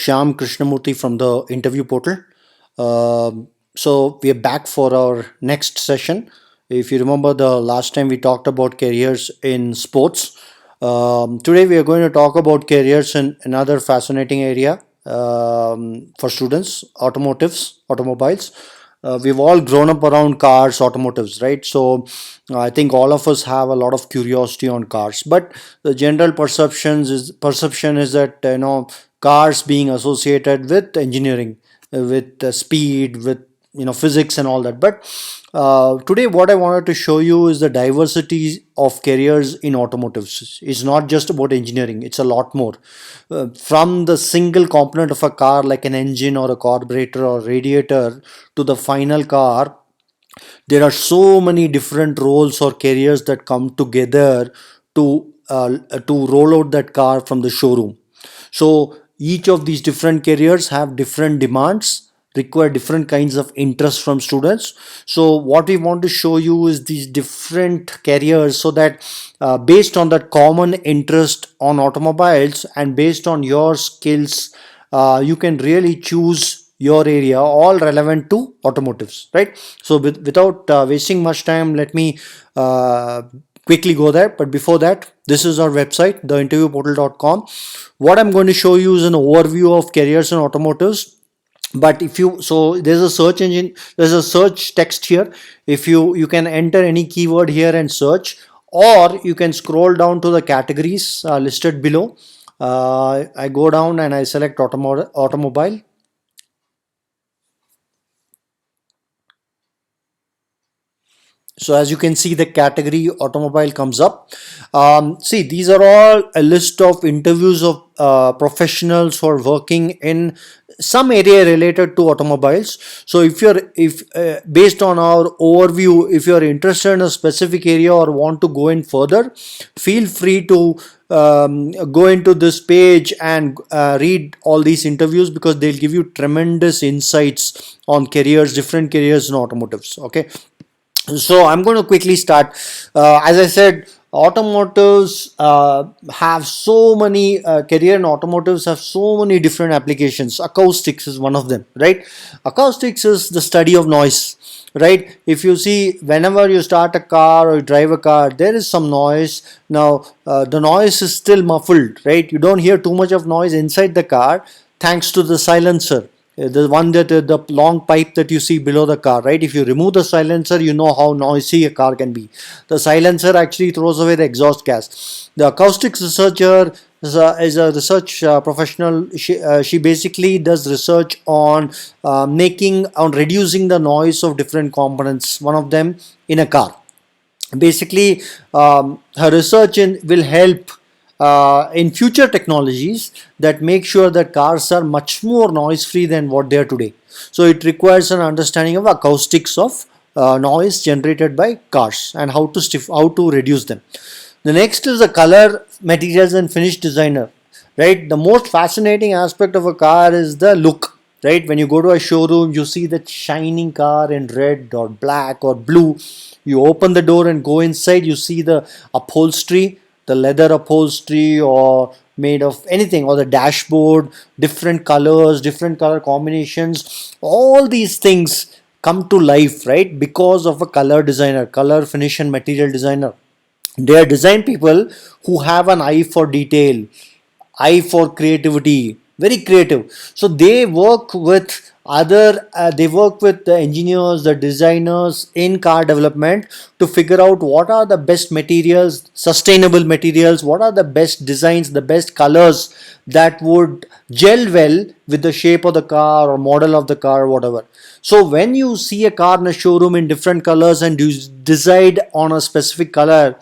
Shyam Krishnamurthy from the interview portal. So we are back for our next session. If you remember, the last time we talked about careers in sports. Today we are going to talk about careers in another fascinating area for students: automobiles. We've all grown up around cars, automotives, right? So I think all of us have a lot of curiosity on cars, but the general perception is that cars being associated with engineering, with speed, with physics and all that. But today what I wanted to show you is the diversity of careers in automotives. It's not just about engineering, it's a lot more. From the single component of a car like an engine or a carburetor or radiator to the final car, there are so many different roles or careers that come together to roll out that car from the showroom. So each of these different careers have different demands, require different kinds of interest from students. So what we want to show you is these different careers, so that based on that common interest on automobiles and based on your skills, you can really choose your area all relevant to automotives, right? So without wasting much time, let me quickly go there. But before that, this is our website, theinterviewportal.com. What I'm going to show you is an overview of careers in automotives. But if you, so there's a search engine, there's a search text here. If you can enter any keyword here and search, or you can scroll down to the categories listed below. I go down and I select automobile. So as you can see, the category automobile comes up. See, these are all a list of interviews of professionals who are working in some area related to automobiles. So if based on our overview, if you're interested in a specific area or want to go in further, feel free to go into this page and read all these interviews, because they'll give you tremendous insights on careers, different careers in automotives. Okay. So I'm going to quickly start. As I said, automotives have so many career in automotives have so many different applications. Acoustics is one of them, right? Acoustics is the study of noise, right? If you see, whenever you start a car or you drive a car, there is some noise. Now the noise is still muffled, right? You don't hear too much of noise inside the car thanks to the silencer, the one that the long pipe that you see below the car, right? If you remove the silencer, you know how noisy a car can be. The silencer actually throws away the exhaust gas. The acoustics researcher is a research professional. She basically does research on reducing the noise of different components, one of them in a car. Basically, her research will help in future technologies that make sure that cars are much more noise free than what they are today. So it requires an understanding of acoustics of noise generated by cars and how to reduce them. The next is the color, materials and finish designer, right? The most fascinating aspect of a car is the look, right? When you go to a showroom, you see that shining car in red or black or blue. You open the door and go inside, you see the upholstery, the leather upholstery or made of anything, or the dashboard, different colors, different color combinations. All these things come to life, right? Because of a color designer, color, finish and material designer. They are design people who have an eye for detail, eye for creativity, very creative. So they work with they work with the engineers, the designers in car development to figure out what are the best materials, sustainable materials, what are the best designs, the best colors that would gel well with the shape of the car or model of the car or whatever. So when you see a car in a showroom in different colors and you decide on a specific color,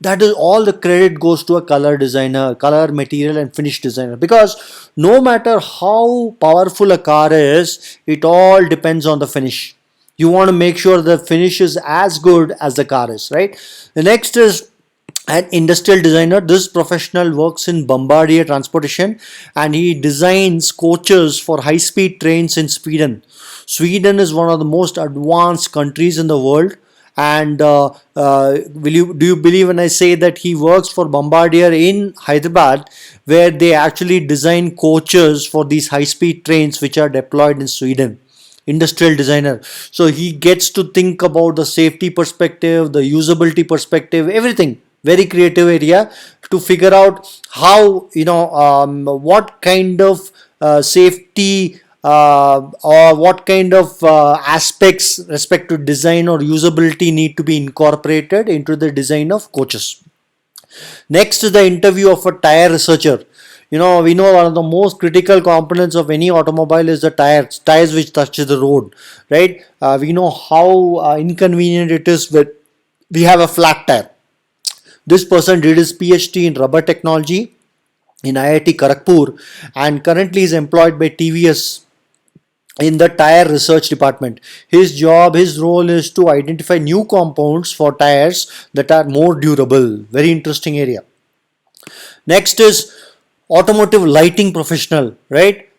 that is all the credit goes to a color designer, color, material and finish designer. Because no matter how powerful a car is, it all depends on the finish. You want to make sure the finish is as good as the car is, right? The next is an industrial designer. This professional works in Bombardier Transportation and he designs coaches for high speed trains in Sweden. Sweden is one of the most advanced countries in the world, And do you believe when I say that he works for Bombardier in Hyderabad, where they actually design coaches for these high speed trains which are deployed in Sweden? Industrial designer. So he gets to think about the safety perspective, the usability perspective, everything. Very creative area to figure out how, what kind of safety or what kind of aspects respect to design or usability need to be incorporated into the design of coaches. Next is the interview of a tire researcher. We know one of the most critical components of any automobile is the tires which touch the road, right? We know how inconvenient it is when we have a flat tire. This person did his PhD in rubber technology in IIT Kharagpur and currently is employed by TVS in the tire research department. His role is to identify new compounds for tires that are more durable. Very interesting area. Next is automotive lighting professional, right?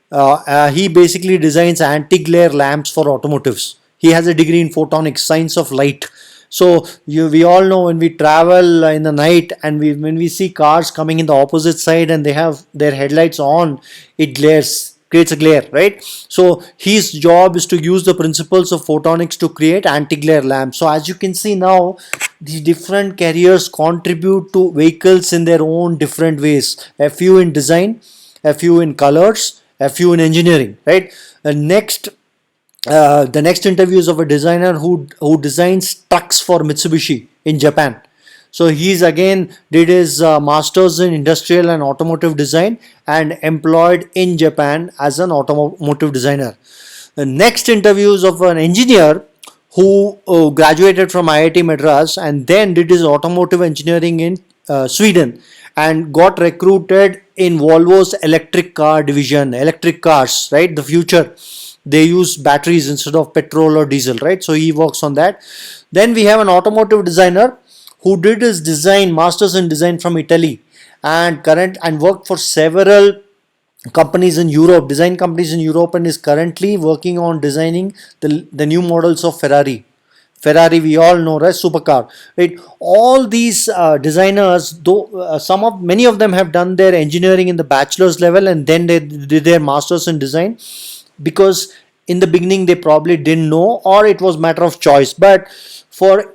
He basically designs anti-glare lamps for automotives. He has a degree in photonics, science of light. So we all know when we travel in the night and when we see cars coming in the opposite side and they have their headlights on, it creates a glare, right? So his job is to use the principles of photonics to create anti-glare lamps. So as you can see now, the different carriers contribute to vehicles in their own different ways. A few in design, a few in colors, a few in engineering, right? The next interview is of a designer who designs trucks for Mitsubishi in Japan. So he's again did his masters in industrial and automotive design and employed in Japan as an automotive designer. The next interview is of an engineer who graduated from IIT Madras and then did his automotive engineering in Sweden and got recruited in Volvo's electric car division. Electric cars, right? The future. They use batteries instead of petrol or diesel, right? So he works on that. Then we have an automotive designer who did his masters in design from Italy and worked for several companies in Europe, design companies in Europe, and is currently working on designing the new models of Ferrari. Ferrari, we all know, right? Supercar, right? All these designers, though many of them have done their engineering in the bachelor's level and then they did their masters in design, because in the beginning they probably didn't know or it was matter of choice. But for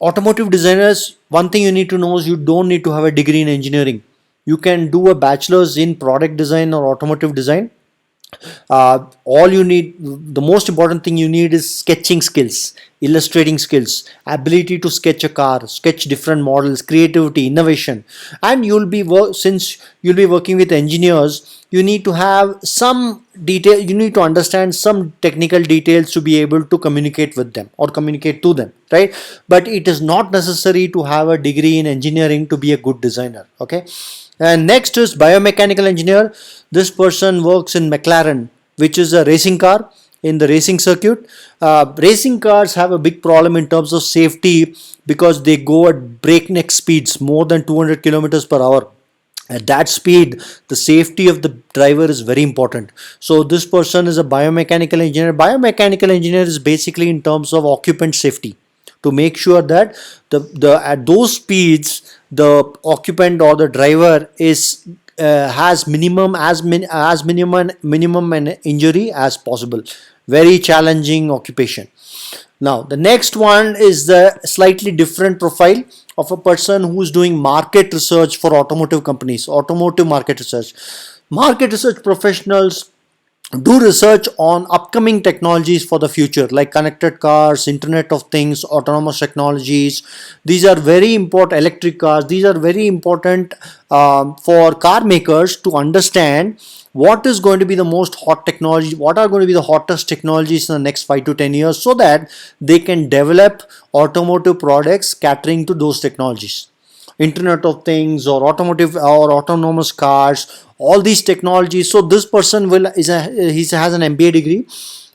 automotive designers, one thing you need to know is you don't need to have a degree in engineering. You can do a bachelor's in product design or automotive design. All you need, the most important thing you need is sketching skills, illustrating skills, ability to sketch a car, sketch different models, creativity, innovation. And since you'll be working with engineers, you need to have some detail, you need to understand some technical details to be able to communicate with them or communicate to them, right? But it is not necessary to have a degree in engineering to be a good designer. Okay. And next is biomechanical engineer. This person works in McLaren, which is a racing car in the racing circuit. Racing cars have a big problem in terms of safety because they go at breakneck speeds, more than 200 kilometers per hour. At that speed, the safety of the driver is very important. So this person is a biomechanical engineer. Biomechanical engineer is basically in terms of occupant safety, to make sure that the at those speeds the occupant or the driver is has minimum an injury as possible. Very challenging occupation. Now the next one is the slightly different profile of a person who's doing market research for automotive companies. Automotive market research professionals do research on upcoming technologies for the future, like connected cars, internet of things, autonomous technologies. These are very important. Electric cars, these are very important for car makers to understand what is going to be the most hot technology, what are going to be the hottest technologies in the next 5 to 10 years, so that they can develop automotive products catering to those technologies. Internet of things or automotive or autonomous cars, all these technologies. So this person he has an MBA degree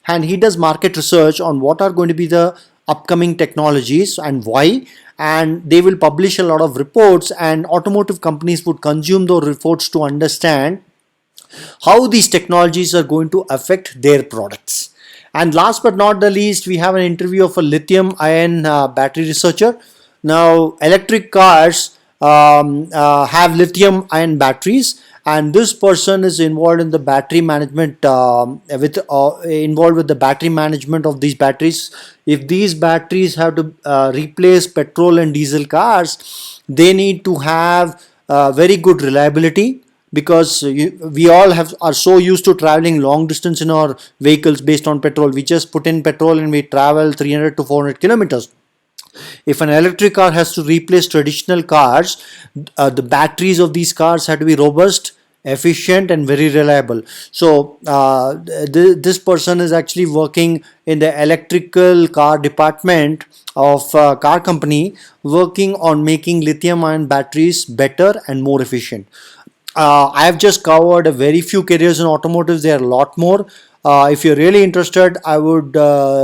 and he does market research on what are going to be the upcoming technologies and why, and they will publish a lot of reports, and automotive companies would consume those reports to understand how these technologies are going to affect their products. And last but not the least, we have an interview of a lithium ion battery researcher. Now, electric cars have lithium ion batteries, and this person is involved in the battery management, with involved with the battery management of these batteries. If these batteries have to replace petrol and diesel cars, they need to have very good reliability, because we all are so used to traveling long distance in our vehicles based on petrol. We just put in petrol and we travel 300 to 400 kilometers. If an electric car has to replace traditional cars, the batteries of these cars have to be robust, efficient, and very reliable. So this person is actually working in the electrical car department of a car company, working on making lithium ion batteries better and more efficient. I have just covered a very few careers in automotive. There are a lot more. If you're really interested, I would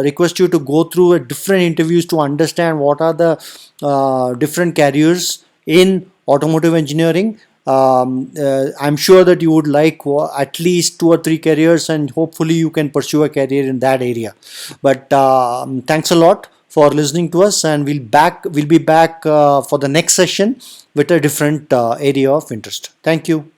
request you to go through a different interviews to understand what are the different careers in automotive engineering. I'm sure that you would like at least 2 or 3 careers, and hopefully you can pursue a career in that area. But thanks a lot for listening to us, and we'll be back for the next session with a different area of interest. Thank you.